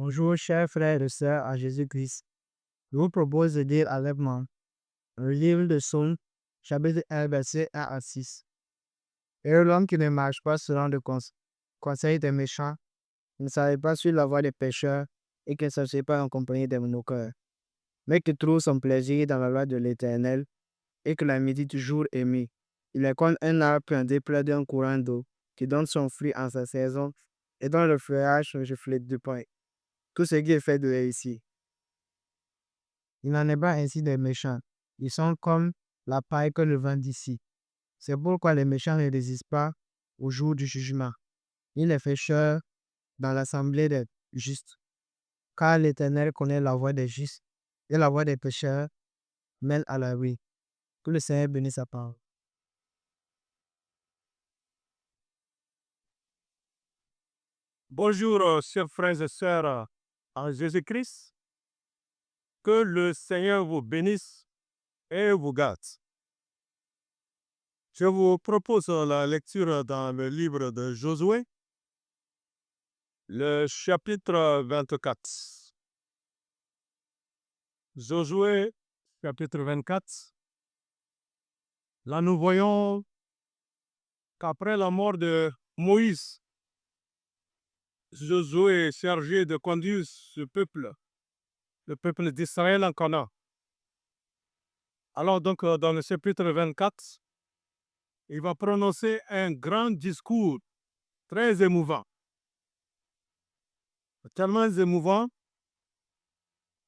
Bonjour, chers frères et sœurs à Jésus-Christ. Je vous propose de lire allègrement le livre de Psaume, chapitre 1, verset 1 à 6. Et l'homme qui ne marche pas selon le conseil des méchants, ne s'arrête pas sur la voie des pécheurs et qui ne s'assied pas en compagnie des moqueurs, mais qui trouve son plaisir dans la loi de l'Éternel et que la médite toujours aimé. Il est comme un arbre planté près d'un courant d'eau qui donne son fruit en sa saison et dont le feuillage ne reflète du point. Tout ce qui est fait de réussir. Il n'en est pas ainsi des méchants. Ils sont comme la paille que le vent d'ici. C'est pourquoi les méchants ne résistent pas au jour du jugement. Il les fait chers dans l'assemblée des justes. Car l'Éternel connaît la voie des justes et la voie des pécheurs mène à la vie. Que le Seigneur bénisse sa parole. Bonjour, chers frères et sœurs en Jésus-Christ. Que le Seigneur vous bénisse et vous garde. Je vous propose la lecture dans le livre de Josué, le chapitre 24. Josué, chapitre 24. Là, nous voyons qu'après la mort de Moïse, Josué est chargé de conduire le peuple d'Israël en Canaan. Alors donc, dans le chapitre 24, il va prononcer un grand discours très émouvant. Tellement émouvant,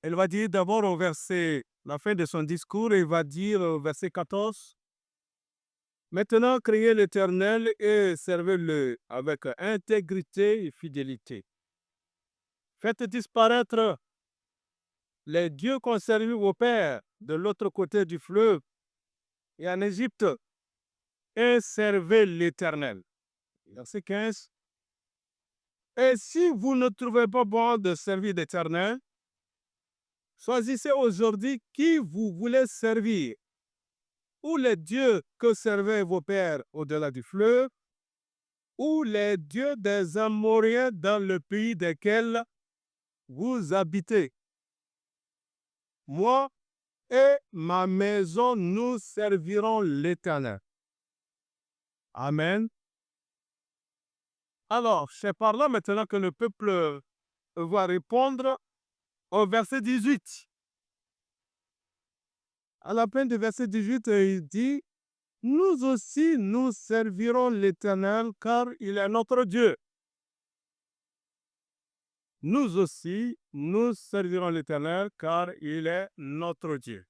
il va dire d'abord au verset, la fin de son discours, il va dire au verset 14, « Maintenant, criez l'Éternel et servez-le avec intégrité et fidélité. Faites disparaître les dieux qu'ont servi vos pères de l'autre côté du fleuve et en Égypte, et servez l'Éternel. » Verset 15. « Et si vous ne trouvez pas bon de servir l'Éternel, choisissez aujourd'hui qui vous voulez servir, ou les dieux que servaient vos pères au-delà du fleuve, ou les dieux des Amoréens dans le pays desquels vous habitez. Moi et ma maison, nous servirons l'Éternel. » Amen. Alors, c'est par là maintenant que le peuple va répondre au verset 18. À la fin du verset 18, il dit, « Nous aussi, nous servirons l'Éternel, car il est notre Dieu. » Nous aussi, nous servirons l'Éternel, car il est notre Dieu.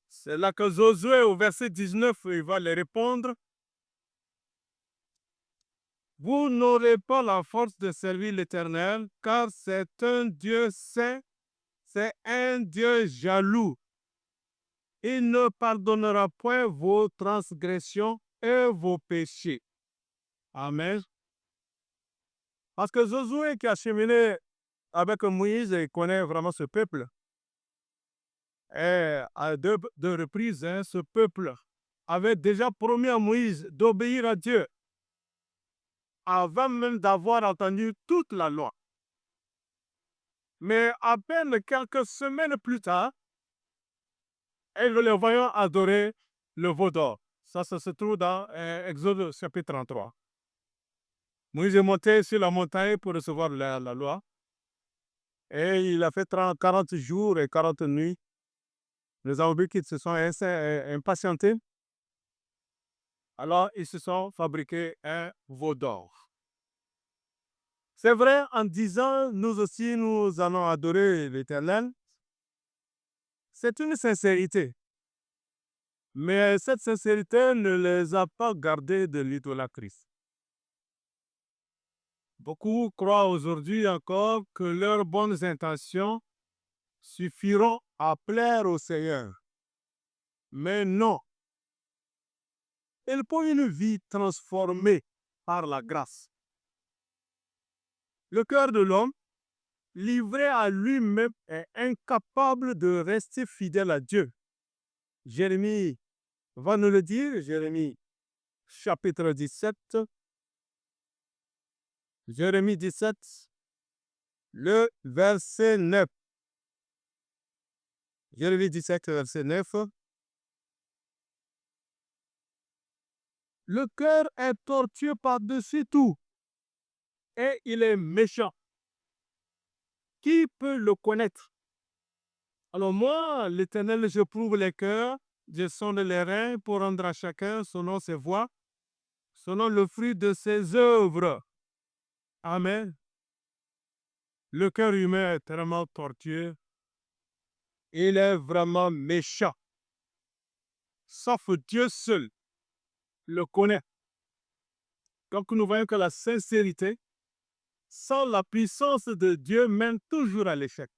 C'est là que Josué, au verset 19, il va les répondre. Vous n'aurez pas la force de servir l'Éternel, car c'est un Dieu saint, c'est un Dieu jaloux. Il ne pardonnera point vos transgressions et vos péchés. Amen. Parce que Josué, qui a cheminé avec Moïse, il connaît vraiment ce peuple. Et à deux reprises, ce peuple avait déjà promis à Moïse d'obéir à Dieu avant même d'avoir entendu toute la loi. Mais à peine quelques semaines plus tard, nous les voyons adorer le veau d'or. Ça se trouve dans Exode chapitre 33. Moïse est monté sur la montagne pour recevoir la loi. Et il a fait 40 jours et 40 nuits. Les Amourites qui se sont impatientés. Alors, ils se sont fabriqués un veau d'or. C'est vrai, en disant, nous aussi, nous allons adorer l'Éternel, c'est une sincérité. Mais cette sincérité ne les a pas gardés de l'idolâtrie. Beaucoup croient aujourd'hui encore que leurs bonnes intentions suffiront à plaire au Seigneur. Mais non. Il faut une vie transformée par la grâce. Le cœur de l'homme, livré à lui-même, est incapable de rester fidèle à Dieu. Jérémie va nous le dire, Jérémie chapitre 17. Jérémie 17, le verset 9. Jérémie 17, verset 9. Le cœur est tortueux par-dessus tout et il est méchant. Qui peut le connaître? Alors moi, l'Éternel, je prouve les cœurs, je sonde les reins pour rendre à chacun selon ses voies, selon le fruit de ses œuvres. Amen. Le cœur humain est tellement tortueux. Il est vraiment méchant. Sauf Dieu seul le connaît. Donc nous voyons que la sincérité, sans la puissance de Dieu, mène toujours à l'échec.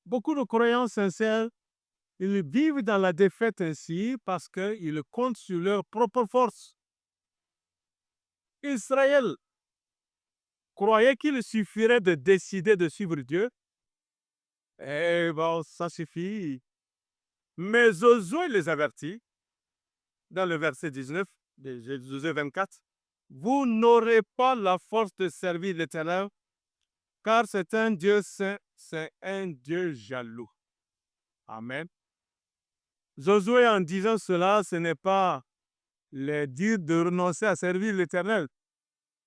Beaucoup de croyants sincères, ils vivent dans la défaite ainsi parce qu'ils comptent sur leur propre force. Israël croyait qu'il suffirait de décider de suivre Dieu. Et bon, ça suffit. Mais Josué les avertit, dans le verset 19 de Josué 24, vous n'aurez pas la force de servir l'Éternel, car c'est un Dieu saint, c'est un Dieu jaloux. Amen. Josué, en disant cela, ce n'est pas les dire de renoncer à servir l'Éternel.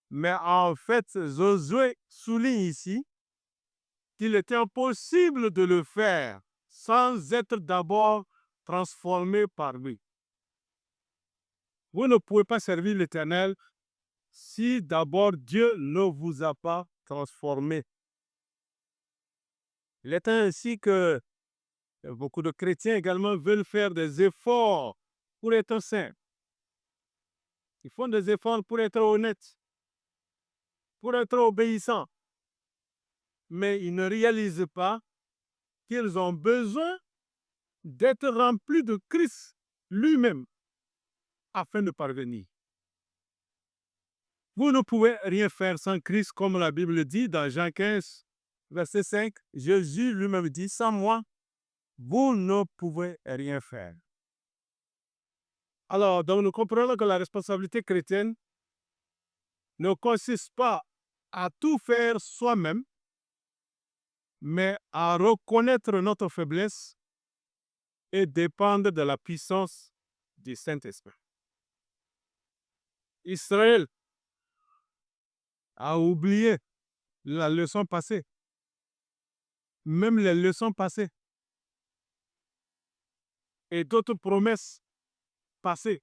Mais en fait, Josué souligne ici qu'il était impossible de le faire sans être d'abord transformé par lui. Vous ne pouvez pas servir l'Éternel si d'abord Dieu ne vous a pas transformé. Il est ainsi que beaucoup de chrétiens également veulent faire des efforts pour être saints. Ils font des efforts pour être honnêtes, pour être obéissants. Mais ils ne réalisent pas qu'ils ont besoin d'être remplis de Christ lui-même afin de parvenir. Vous ne pouvez rien faire sans Christ, comme la Bible dit dans Jean 15, verset 5. Jésus lui-même dit, sans moi, vous ne pouvez rien faire. Alors, donc nous comprenons que la responsabilité chrétienne ne consiste pas à tout faire soi-même, mais à reconnaître notre faiblesse et dépendre de la puissance du Saint-Esprit. Israël a oublié la leçon passée, même les leçons passées et d'autres promesses passées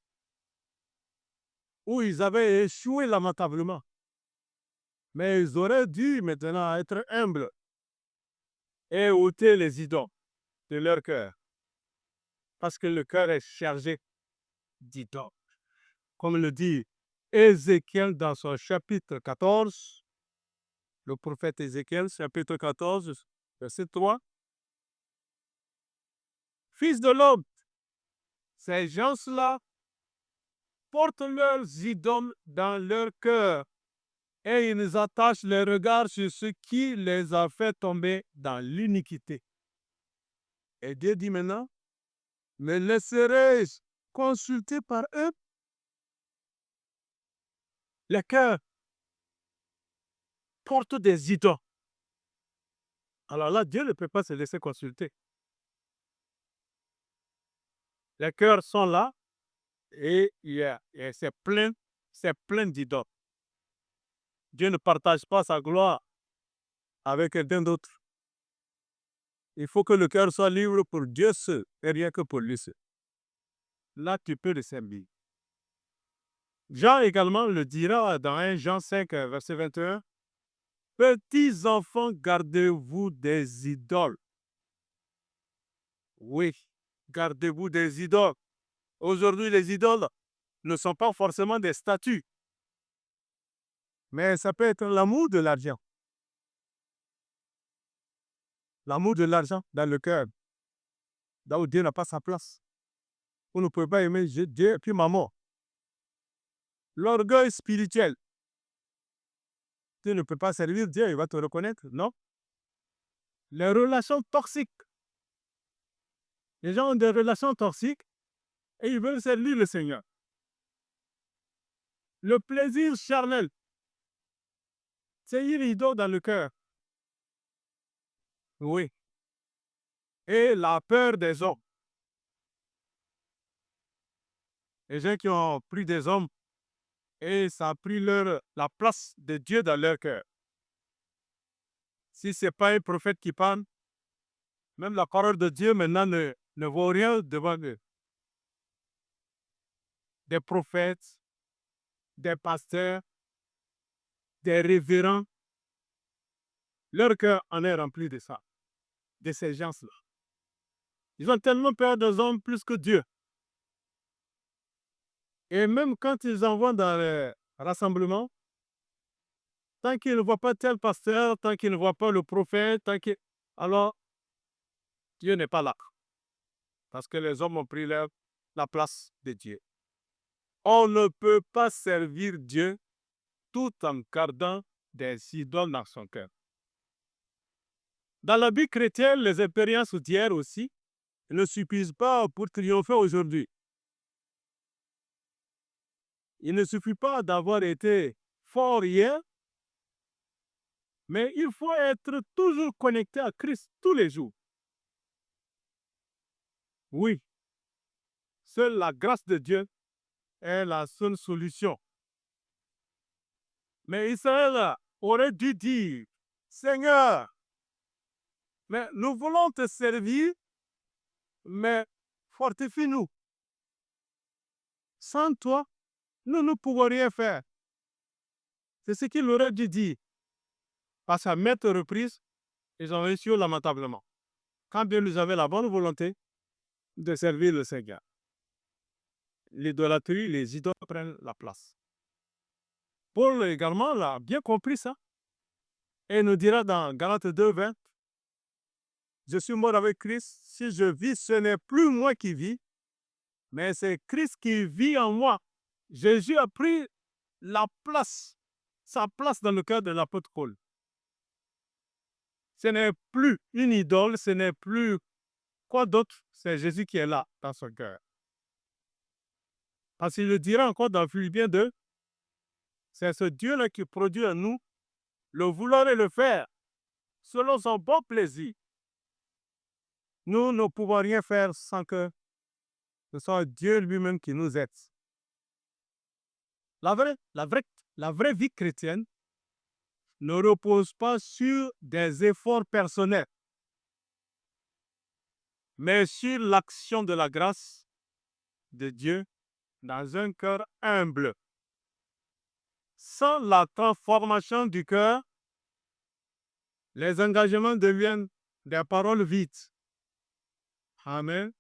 où ils avaient échoué lamentablement. Mais ils auraient dû maintenant être humbles et ôter les idoles de leur cœur, parce que le cœur est chargé d'idoles. Comme le dit Ézéchiel dans son chapitre 14, le prophète Ézéchiel, chapitre 14, verset 3. Fils de l'homme, ces gens-là portent leurs idoles dans leur cœur et ils attachent les regards sur ce qui les a fait tomber dans l'iniquité. Et Dieu dit maintenant, me laisserai-je consulter par eux? Le cœur porte des idoles. Alors là, Dieu ne peut pas se laisser consulter. Les cœurs sont là et c'est plein d'idoles. Dieu ne partage pas sa gloire avec quelqu'un d'autre. Il faut que le cœur soit libre pour Dieu seul et rien que pour lui seul. Là, tu peux le servir. Jean également le dira dans 1 Jean 5, verset 21. Petits enfants, gardez-vous des idoles. Oui, gardez-vous des idoles. Aujourd'hui, les idoles ne sont pas forcément des statues, mais ça peut être l'amour de l'argent. L'amour de l'argent dans le cœur, là où Dieu n'a pas sa place. Vous ne pouvez pas aimer Dieu et puis maman. L'orgueil spirituel. Tu ne peux pas servir Dieu, il va te reconnaître, non? Les relations toxiques. Les gens ont des relations toxiques et ils veulent servir le Seigneur. Le plaisir charnel. C'est une idole dans le cœur. Oui. Et la peur des hommes. Les gens qui ont pris des hommes et ça a pris la place de Dieu dans leur cœur. Si ce n'est pas un prophète qui parle, même la parole de Dieu maintenant ne vaut rien devant eux. Des prophètes, des pasteurs, des révérends, leur cœur en est rempli de ça, de ces gens-là. Ils ont tellement peur des hommes plus que Dieu. Et même quand ils en vont dans les rassemblements, tant qu'ils ne voient pas tel pasteur, tant qu'ils ne voient pas le prophète, alors Dieu n'est pas là. Parce que les hommes ont pris la place de Dieu. On ne peut pas servir Dieu tout en gardant des idoles dans son cœur. Dans la vie chrétienne, les expériences d'hier aussi ne suffisent pas pour triompher aujourd'hui. Il ne suffit pas d'avoir été fort hier, mais il faut être toujours connecté à Christ tous les jours. Oui, seule la grâce de Dieu est la seule solution. Mais Israël aurait dû dire, Seigneur, mais nous voulons te servir, mais fortifie-nous. Sans toi, nous ne pouvons rien faire. C'est ce qu'il aurait dû dire. Parce qu'à maintes reprises, ils ont réussi lamentablement. Quand bien nous avaient la bonne volonté de servir le Seigneur. L'idolâtrie, les idoles prennent la place. Paul également l'a bien compris ça. Et nous dira dans Galates 2, 20, je suis mort avec Christ, si je vis, ce n'est plus moi qui vis, mais c'est Christ qui vit en moi. Jésus a pris sa place dans le cœur de l'apôtre Paul. Ce n'est plus une idole, ce n'est plus quoi d'autre, c'est Jésus qui est là dans son cœur. Parce qu'il le dira encore dans Philippiens 2, c'est ce Dieu-là qui produit en nous le vouloir et le faire, selon son bon plaisir. Nous ne pouvons rien faire sans que ce soit Dieu lui-même qui nous aide. La vraie vie chrétienne ne repose pas sur des efforts personnels, mais sur l'action de la grâce de Dieu dans un cœur humble. Sans la transformation du cœur, les engagements deviennent des paroles vides. Amen.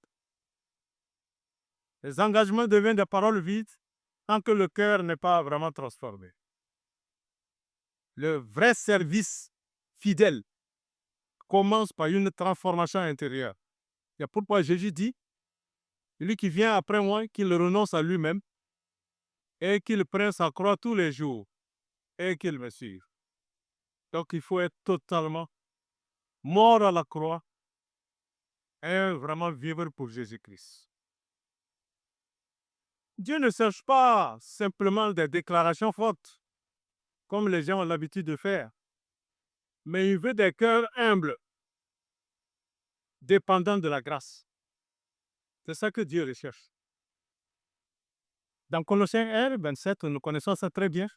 Les engagements deviennent des paroles vides tant que le cœur n'est pas vraiment transformé. Le vrai service fidèle commence par une transformation intérieure. C'est pourquoi Jésus dit, celui qui vient après moi, qu'il renonce à lui-même et qu'il prenne sa croix tous les jours et qu'il me suive. Donc il faut être totalement mort à la croix et vraiment vivre pour Jésus-Christ. Dieu ne cherche pas simplement des déclarations fortes, comme les gens ont l'habitude de faire, mais il veut des cœurs humbles, dépendants de la grâce. C'est ça que Dieu recherche. Dans Colossiens 1, 27, nous connaissons ça très bien.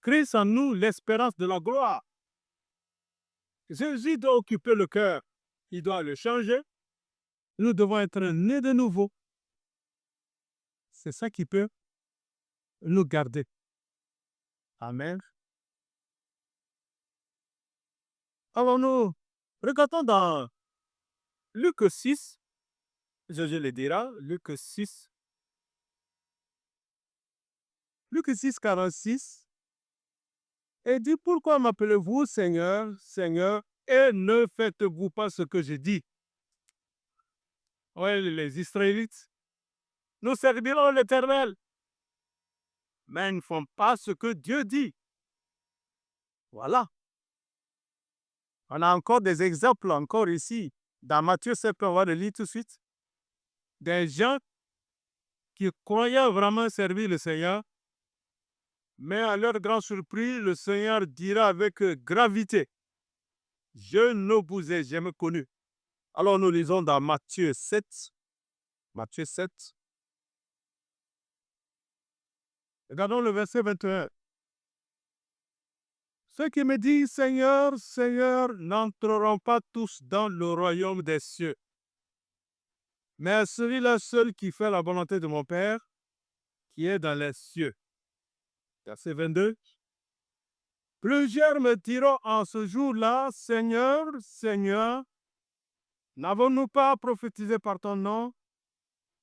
Christ en nous l'espérance de la gloire. Jésus doit occuper le cœur, il doit le changer. Nous devons être nés de nouveau. C'est ça qui peut nous garder. Amen. Alors nous regardons dans Luc 6, Jésus le dira, Luc 6, 46, et dit, pourquoi m'appelez-vous Seigneur, Seigneur, et ne faites-vous pas ce que je dis? Oui, les Israélites, nous servirons l'Éternel, mais ils ne font pas ce que Dieu dit. Voilà. On a encore des exemples encore ici. Dans Matthieu 7, on va le lire tout de suite. Des gens qui croyaient vraiment servir le Seigneur, Mais à leur grande surprise, le Seigneur dira avec gravité, « Je ne vous ai jamais connu. » Alors nous lisons dans Matthieu 7. Matthieu 7. Regardons le verset 21. Ceux qui me disent Seigneur, Seigneur, n'entreront pas tous dans le royaume des cieux, mais celui-là seul qui fait la volonté de mon Père, qui est dans les cieux. Verset 22. Plusieurs me diront en ce jour-là, Seigneur, Seigneur, n'avons-nous pas prophétisé par ton nom?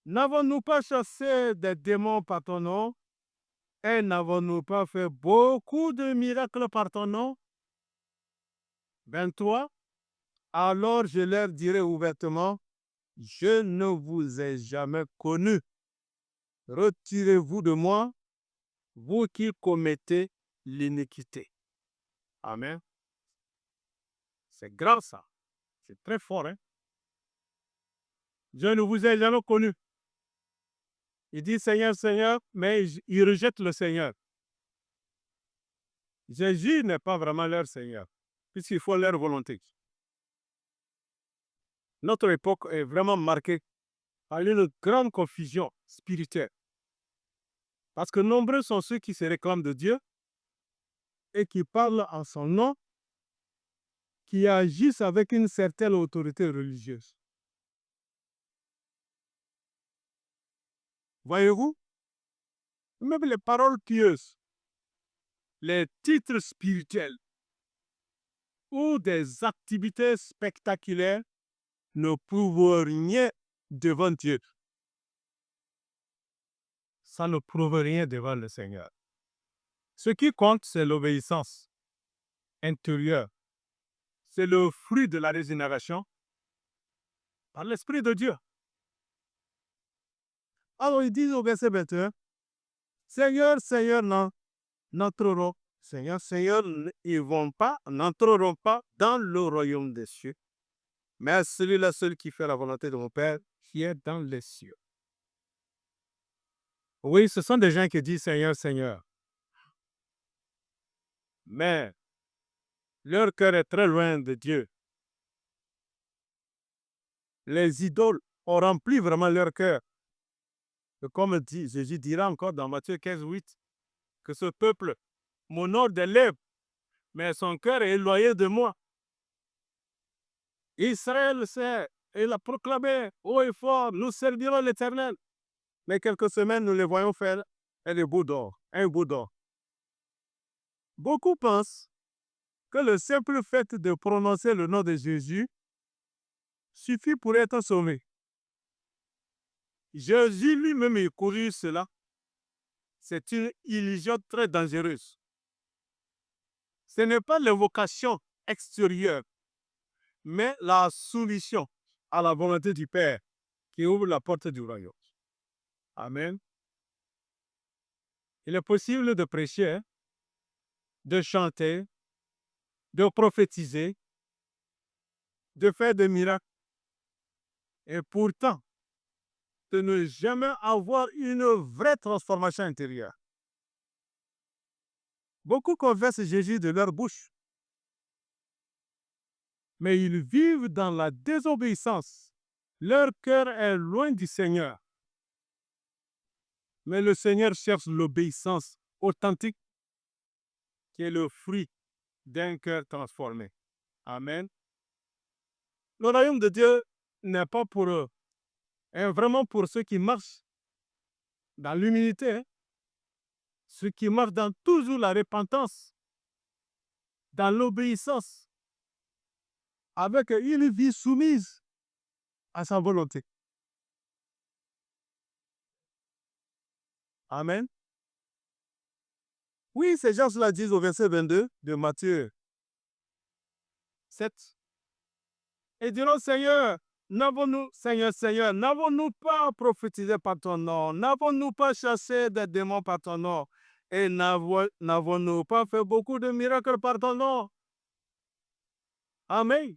N'avons-nous pas chassé des démons par ton nom? Et n'avons-nous pas fait beaucoup de miracles par ton nom? 23. Alors je leur dirai ouvertement, je ne vous ai jamais connu. Retirez-vous de moi, vous qui commettez l'iniquité. Amen. C'est grand ça. C'est très fort. Hein? Je ne vous ai jamais connu. Il dit Seigneur, Seigneur, mais il rejette le Seigneur. Jésus n'est pas vraiment leur Seigneur, puisqu'il faut leur volonté. Notre époque est vraiment marquée par une grande confusion spirituelle. Parce que nombreux sont ceux qui se réclament de Dieu et qui parlent en son nom, qui agissent avec une certaine autorité religieuse. Voyez-vous, même les paroles pieuses, les titres spirituels ou des activités spectaculaires ne prouvent rien devant Dieu. Ça ne prouve rien devant le Seigneur. Ce qui compte, c'est l'obéissance intérieure. C'est le fruit de la régénération par l'Esprit de Dieu. Alors ils disent au verset 21, Seigneur, Seigneur, n'entreront, Seigneur, Seigneur, n'entreront pas dans le royaume des cieux, mais celui-là seul qui fait la volonté de mon Père qui est dans les cieux. Oui, ce sont des gens qui disent Seigneur, Seigneur. Mais leur cœur est très loin de Dieu. Les idoles ont rempli vraiment leur cœur. Et comme Jésus dira encore dans Matthieu 15, 8, que ce peuple m'honore des lèvres, mais son cœur est éloigné de moi. Israël sait, il a proclamé haut et fort, nous servirons l'Éternel. Mais quelques semaines, nous les voyons faire un bout d'or. Beaucoup pensent que le simple fait de prononcer le nom de Jésus suffit pour être sauvé. Jésus lui-même il corrige cela. C'est une illusion très dangereuse. Ce n'est pas l'évocation extérieure, mais la soumission à la volonté du Père qui ouvre la porte du royaume. Amen. Il est possible de prêcher, de chanter, de prophétiser, de faire des miracles, et pourtant, de ne jamais avoir une vraie transformation intérieure. Beaucoup confessent Jésus de leur bouche, mais ils vivent dans la désobéissance. Leur cœur est loin du Seigneur. Mais le Seigneur cherche l'obéissance authentique qui est le fruit d'un cœur transformé. Amen. Le royaume de Dieu n'est pas pour eux, est vraiment pour ceux qui marchent dans l'humilité, hein? Ceux qui marchent dans toujours la repentance, dans l'obéissance, avec une vie soumise à sa volonté. Amen. Oui, ces gens-là disent au verset 22 de Matthieu 7, et diront, Seigneur, Seigneur, n'avons-nous pas prophétisé par ton nom? N'avons-nous pas chassé des démons par ton nom? Et n'avons-nous pas fait beaucoup de miracles par ton nom? Amen.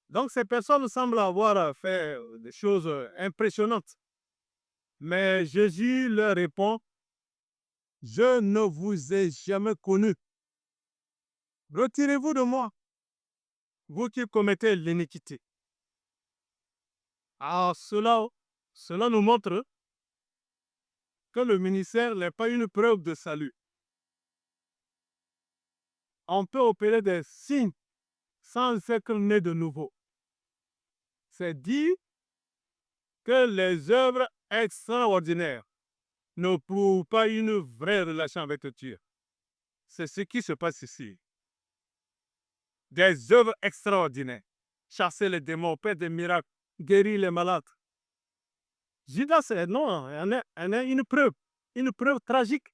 Donc ces personnes semblent avoir fait des choses impressionnantes. Mais Jésus leur répond, je ne vous ai jamais connu. Retirez-vous de moi, vous qui commettez l'iniquité. Alors cela nous montre que le ministère n'est pas une preuve de salut. On peut opérer des signes sans être né de nouveau. C'est dire que les œuvres extraordinaires ne prouvent pas une vraie relation avec Dieu. C'est ce qui se passe ici. Des œuvres extraordinaires. Chasser les démons, faire des miracles, guérir les malades. Judas, non, elle est une preuve tragique.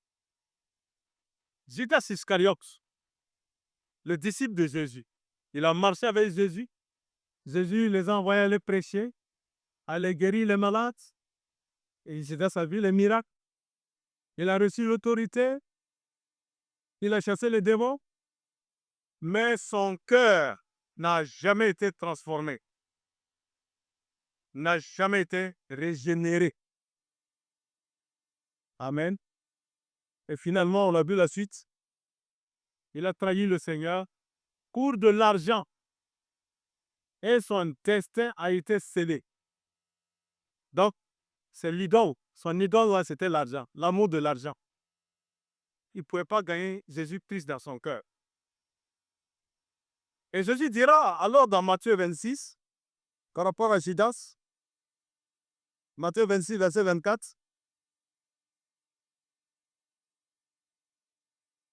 Judas Iscariote, le disciple de Jésus, il a marché avec Jésus. Jésus les a envoyés aller prêcher, aller guérir les malades. Et Judas a vu les miracles. Il a reçu l'autorité. Il a chassé les démons. Mais son cœur n'a jamais été transformé, n'a jamais été régénéré. Amen. Et finalement, on a vu la suite. Il a trahi le Seigneur pour de l'argent. Et son destin a été scellé. Donc, c'est l'idole. Son idole, c'était l'argent, l'amour de l'argent. Il ne pouvait pas gagner Jésus-Christ dans son cœur. Et Jésus dira alors dans Matthieu 26, par rapport à Judas, Matthieu 26, verset 24,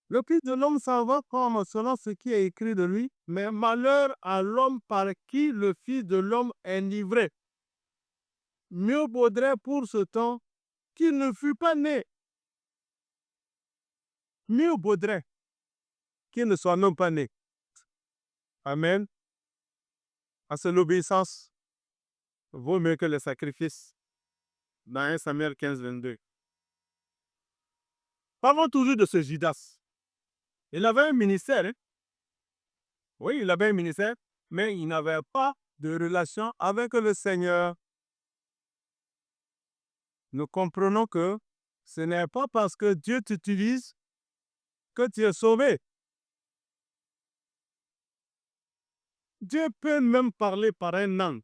le Fils de l'homme s'en va comme selon ce qui est écrit de lui, mais malheur à l'homme par qui le Fils de l'homme est livré. Mieux vaudrait pour ce temps qu'il ne fût pas né. Mieux vaudrait qu'il ne soit même pas né. Amen. À c'est l'obéissance vaut mieux que le sacrifice. Dans 1 Samuel 15, 22. Parlons toujours de ce Judas. Il avait un ministère. Hein? Oui, il avait un ministère, mais il n'avait pas de relation avec le Seigneur. Nous comprenons que ce n'est pas parce que Dieu t'utilise que tu es sauvé. Dieu peut même parler par un âne.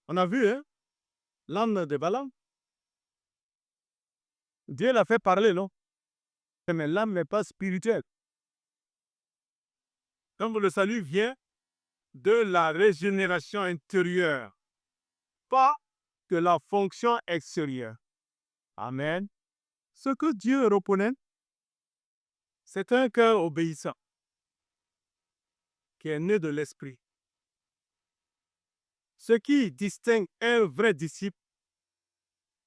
On a vu, hein? L'âne de Balaam. Dieu l'a fait parler, non? Mais l'âme n'est pas spirituelle. Donc le salut vient de la régénération intérieure, pas de la fonction extérieure. Amen. Ce que Dieu reconnaît, c'est un cœur obéissant, qui est né de l'esprit. Ce qui distingue un vrai disciple,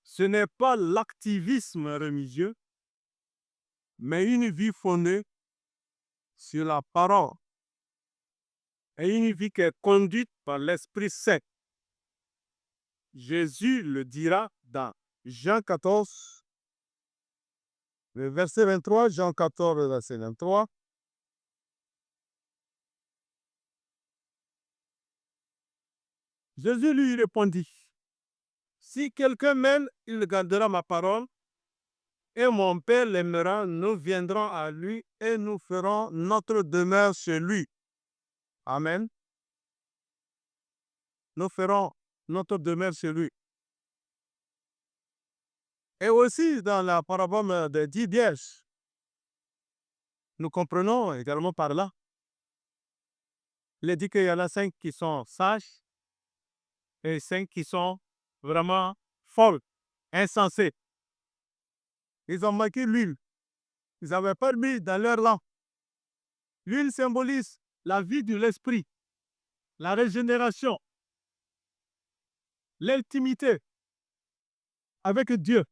ce n'est pas l'activisme religieux, mais une vie fondée sur la parole et une vie qui est conduite par l'Esprit Saint. Jésus le dira dans Jean 14, le verset 23, Jean 14, verset 23. Jésus lui répondit, « Si quelqu'un m'aime, il gardera ma parole, et mon Père l'aimera, nous viendrons à lui et nous ferons notre demeure chez lui. » Amen. Nous ferons notre demeure chez lui. Et aussi dans la parabole des 10 vierges, nous comprenons également par là. Il est dit qu'il y en a 5 qui sont sages et 5 qui sont vraiment folles, insensées. Ils ont manqué l'huile. Ils n'avaient pas mis dans leur lampe. L'huile symbolise la vie de l'esprit, la régénération, l'intimité avec Dieu.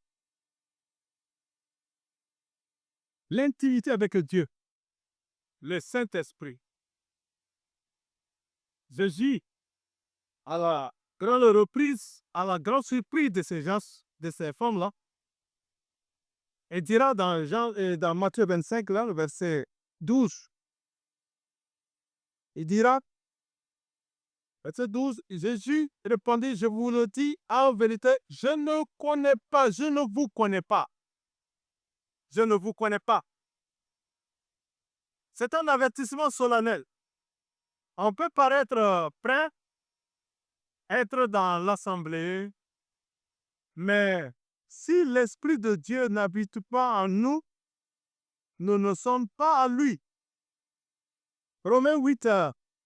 L'intimité avec Dieu. Le Saint-Esprit. Jésus, à la grande reprise, à la grande surprise de ces gens, de ces femmes-là, il dira dans Matthieu 25, là, le verset 12, il dira, verset 12, Jésus répondit, je vous le dis en vérité, je ne vous connais pas. je ne vous connais pas. C'est un avertissement solennel. On peut paraître prêt, être dans l'assemblée, mais si l'Esprit de Dieu n'habite pas en nous, nous ne sommes pas à lui. Romains 8,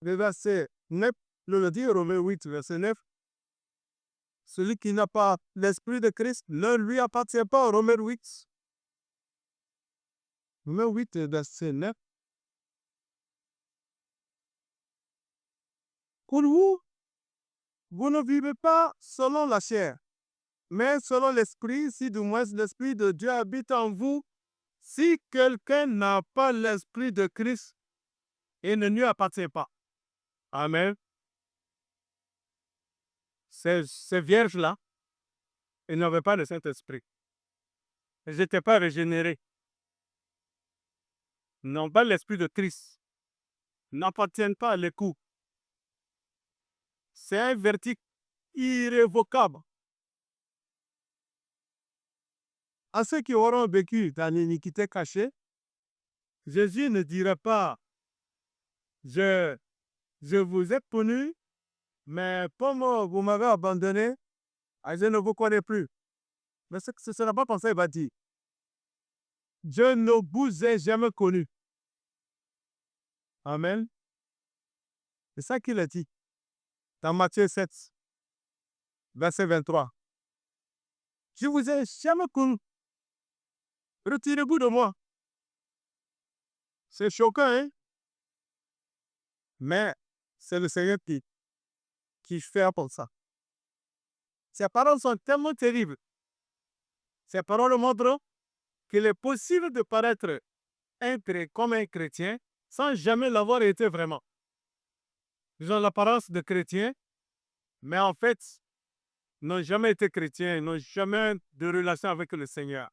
le verset 9, le dit Romains 8, verset 9. Celui qui n'a pas l'Esprit de Christ ne lui appartient pas. Romains 8. Romains 8, verset 9. Pour vous, vous ne vivez pas selon la chair, mais selon l'Esprit, si du moins l'Esprit de Dieu habite en vous. Si quelqu'un n'a pas l'Esprit de Christ, il ne lui appartient pas. Amen. Ces vierges-là, ils n'avaient pas le Saint-Esprit. Ils n'étaient pas régénérés. Ils n'ont pas l'Esprit de Christ. Ils n'appartiennent pas à l'écoute. C'est un verdict irrévocable. À ceux qui auront vécu dans l'iniquité cachée, Jésus ne dira pas « Je vous ai connu, mais comme vous m'avez abandonné, je ne vous connais plus. » Mais ce ne sera pas comme ça, il va dire « Je ne vous ai jamais connu. » Amen. C'est ça qu'il a dit dans Matthieu 7, verset 23. « Je vous ai jamais connu. Retirez-vous de moi. » C'est choquant, hein? Mais c'est le Seigneur qui fait pour ça. Ces paroles sont tellement terribles. Ces paroles montrent qu'il est possible de paraître comme un chrétien sans jamais l'avoir été vraiment. Ils ont l'apparence de chrétiens, mais en fait, n'ont jamais été chrétiens, n'ont jamais de relation avec le Seigneur.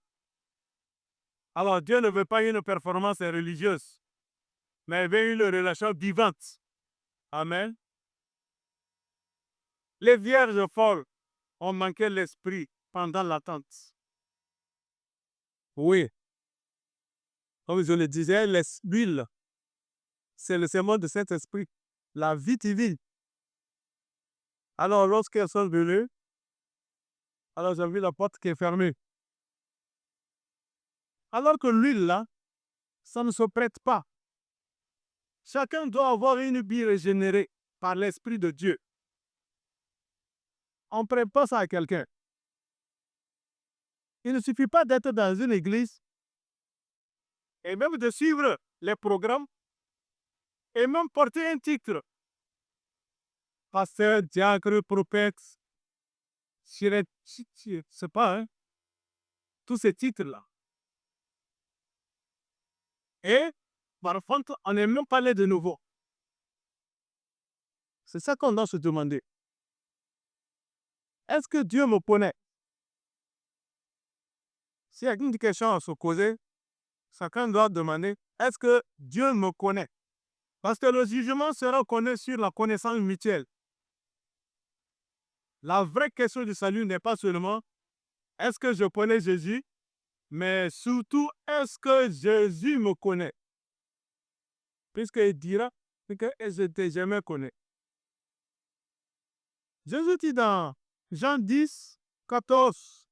Alors Dieu ne veut pas une performance religieuse, mais il veut une relation vivante. Amen. Les vierges folles ont manqué l'esprit pendant l'attente. Oui. Comme je le disais, l'huile, c'est le serment de Saint-Esprit, la vie divine. Alors, lorsqu'elles sont venues, alors j'ai vu la porte qui est fermée. Alors que l'huile, là, ça ne se prête pas. Chacun doit avoir une vie régénérée par l'Esprit de Dieu. On ne prête pas ça à quelqu'un. Il ne suffit pas d'être dans une église et même de suivre les programmes et même porter un titre. Pasteur, diacre, prophète, c'est pas, hein? Tous ces titres-là. Et, par contre, on n'est même pas là de nouveau. C'est ça qu'on doit se demander. Est-ce que Dieu me connaît? S'il y a une question à se poser, chacun doit demander, est-ce que Dieu me connaît? Parce que le jugement sera connu sur la connaissance mutuelle. La vraie question du salut n'est pas seulement, est-ce que je connais Jésus? Mais surtout, est-ce que Jésus me connaît? Puisqu'il dira que je ne t'ai jamais connu. Jésus dit dans Jean 10, 14,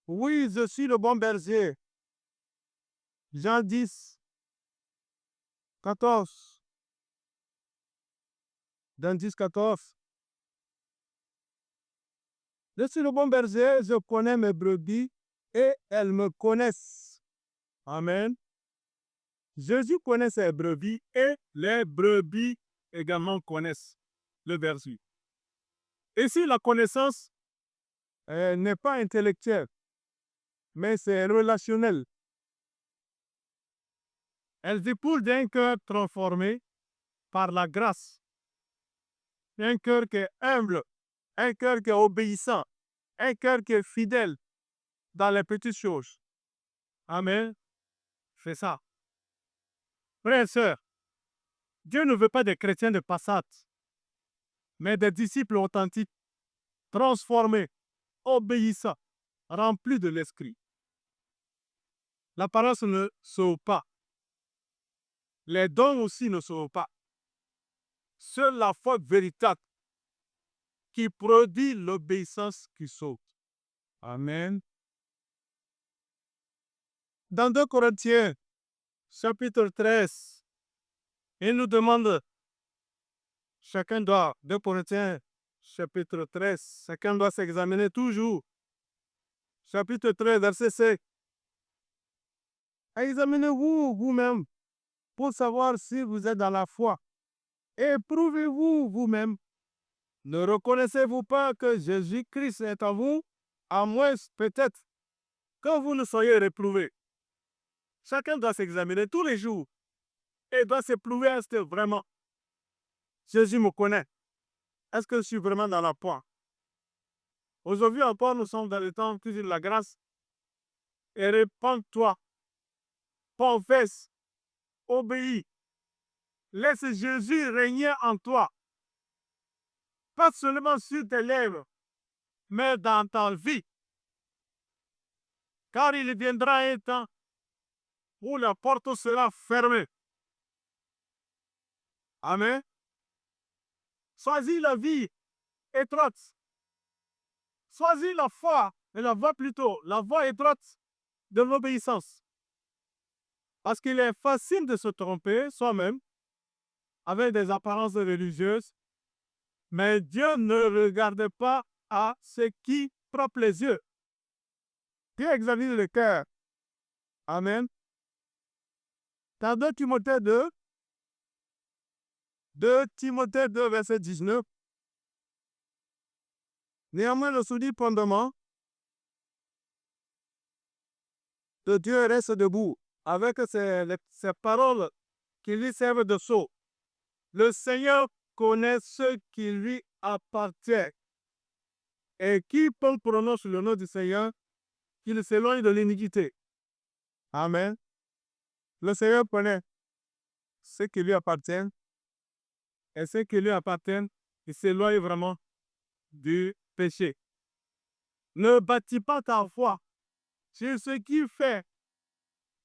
oui, je suis le bon berger. Jean 10, 14. Dans 10, 14. Je suis le bon berger, je connais mes brebis et elles me connaissent. Amen. Jésus connaît ses brebis et les brebis également connaissent le berger. Et si la connaissance n'est pas intellectuelle, mais c'est relationnel, elle découle d'un cœur transformé par la grâce, un cœur qui est humble, un cœur qui est obéissant, un cœur qui est fidèle dans les petites choses. Amen. C'est ça. Frères et sœurs, Dieu ne veut pas des chrétiens de passade, mais des disciples authentiques, transformés, obéissants, remplis de l'Esprit. L'apparence ne sauve pas. Les dons aussi ne sauvent pas. Seule la foi véritable qui produit l'obéissance qui sauve. Amen. Dans 2 Corinthiens, chapitre 13, il nous demande, chacun doit, 2 Corinthiens, chapitre 13, chacun doit s'examiner toujours. Chapitre 13, verset 5. Examinez-vous vous-même pour savoir si vous êtes dans la foi. Éprouvez-vous vous-même. Ne reconnaissez-vous pas que Jésus-Christ est en vous, à moins peut-être que vous ne soyez réprouvés. Chacun doit s'examiner tous les jours et doit s'éprouver, est-ce que vraiment Jésus me connaît? Est-ce que je suis vraiment dans la foi? Aujourd'hui encore, nous sommes dans le temps de la grâce. Et répands-toi, confesse, obéis. Laisse Jésus régner en toi. Pas seulement sur tes lèvres, mais dans ta vie. Car il viendra un temps où la porte sera fermée. Amen. Choisis la vie étroite. Choisis la foi, et la voie plutôt, la voie étroite de l'obéissance. Parce qu'il est facile de se tromper soi-même avec des apparences religieuses, mais Dieu ne regarde pas à ce qui frappe les yeux. Dieu examine le cœur. Amen. Dans 2 Timothée 2, 2 Timothée 2, verset 19. Néanmoins, le souci fondement de Dieu reste debout avec ses paroles qui lui servent de sceau. Le Seigneur connaît ceux qui lui appartiennent. Et quiconque prononce le nom du Seigneur, qu'il s'éloigne de l'iniquité. Amen. Le Seigneur connaît ceux qui lui appartiennent. Et ceux qui lui appartiennent, ils s'éloignent vraiment du péché. Ne bâtis pas ta foi sur ce qui fait,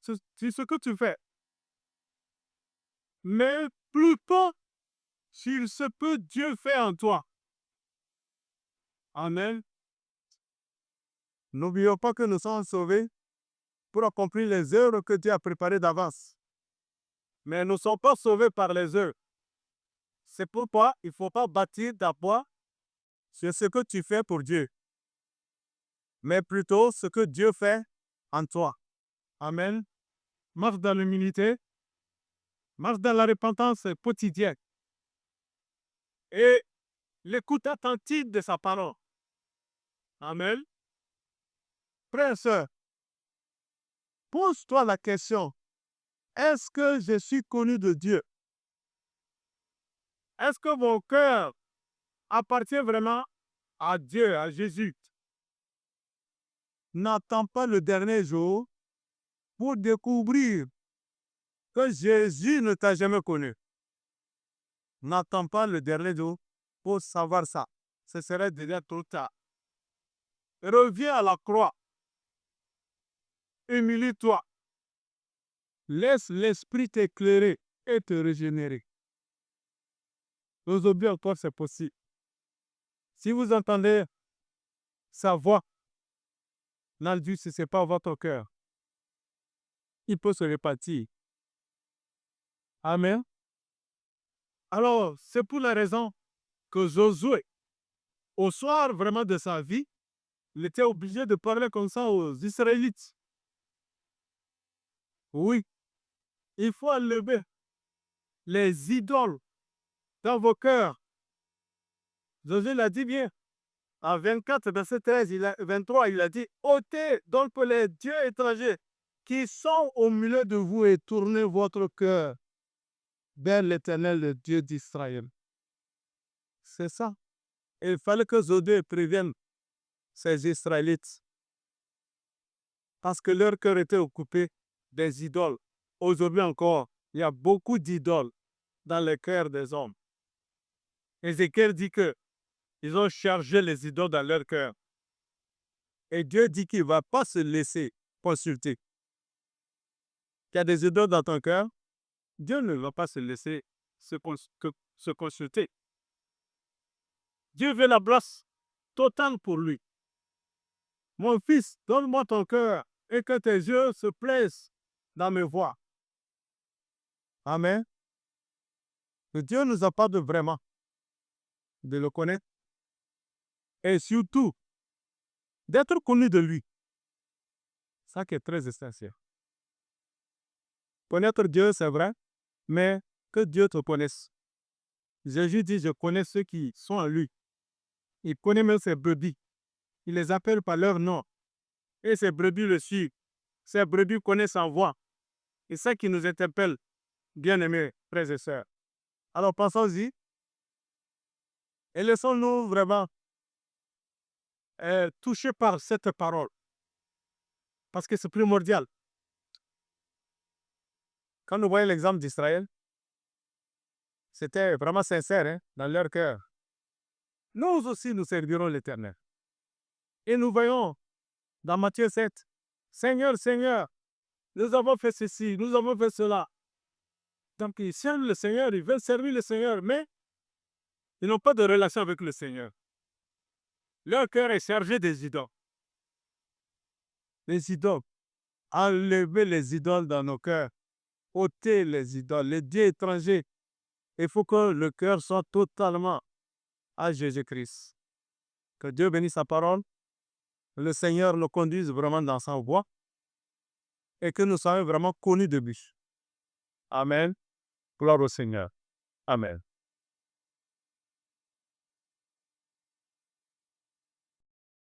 sur ce que tu fais, mais plutôt sur ce que Dieu fait en toi. Amen. N'oublions pas que nous sommes sauvés pour accomplir les œuvres que Dieu a préparées d'avance. Mais nous ne sommes pas sauvés par les œuvres. C'est pourquoi il ne faut pas bâtir d'abord sur ce que tu fais pour Dieu, mais plutôt ce que Dieu fait en toi. Amen. Marche dans l'humilité, marche dans la repentance quotidienne et l'écoute attentive de sa parole. Amen. Frère et sœur, pose-toi la question, est-ce que je suis connu de Dieu? Est-ce que mon cœur appartient vraiment à Dieu, à Jésus? N'attends pas le dernier jour pour découvrir que Jésus ne t'a jamais connu. N'attends pas le dernier jour pour savoir ça. Ce serait déjà trop tard. Reviens à la croix. Humilie-toi. Laisse l'Esprit t'éclairer et te régénérer. Aujourd'hui encore, c'est possible. Si vous entendez sa voix, n'en ce n'est pas votre cœur. Il peut se répartir. Amen. Alors, c'est pour la raison que Josué, au soir vraiment de sa vie, il était obligé de parler comme ça aux Israélites. Oui, il faut enlever les idoles dans vos cœurs. Josué l'a dit bien. En 24, verset 13, 23, il a dit « ôtez donc les dieux étrangers qui sont au milieu de vous et tournez votre cœur vers l'Éternel, le Dieu d'Israël. » C'est ça. Il fallait que Josué prévienne ces Israélites parce que leur cœur était occupé des idoles. Aujourd'hui encore, il y a beaucoup d'idoles dans le cœur des hommes. Ézéchiel dit que ils ont chargé les idoles dans leur cœur. Et Dieu dit qu'il ne va pas se laisser consulter. Tu as des idoles dans ton cœur, Dieu ne va pas se laisser se consulter. Dieu veut la grâce totale pour lui. Mon fils, donne-moi ton cœur et que tes yeux se plaisent dans mes voies. Amen. Que Dieu nous apporte vraiment de le connaître et surtout d'être connu de lui. Ça qui est très essentiel. Connaître Dieu, c'est vrai, mais que Dieu te connaisse. Jésus dit, je connais ceux qui sont en lui. Il connaît même ses brebis. Il les appelle par leur nom. Et ses brebis le suivent. Ses brebis connaissent sa voix. Et ça qui nous interpelle, bien-aimés frères et sœurs. Alors pensons-y. Et laissons-nous vraiment toucher par cette parole. Parce que c'est primordial. Quand nous voyons l'exemple d'Israël, c'était vraiment sincère hein, dans leur cœur. Nous aussi, nous servirons l'Éternel. Et nous voyons dans Matthieu 7, Seigneur, Seigneur, nous avons fait ceci, nous avons fait cela. Donc, ils servent le Seigneur, ils veulent servir le Seigneur, mais ils n'ont pas de relation avec le Seigneur. Leur cœur est chargé des idoles. Les idoles. Enlever les idoles dans nos cœurs. Ôter les idoles, les dieux étrangers. Il faut que le cœur soit totalement à Jésus-Christ. Que Dieu bénisse sa parole. Le Seigneur le conduise vraiment dans sa voie. Et que nous soyons vraiment connus de lui. Amen. Gloire au Seigneur. Amen.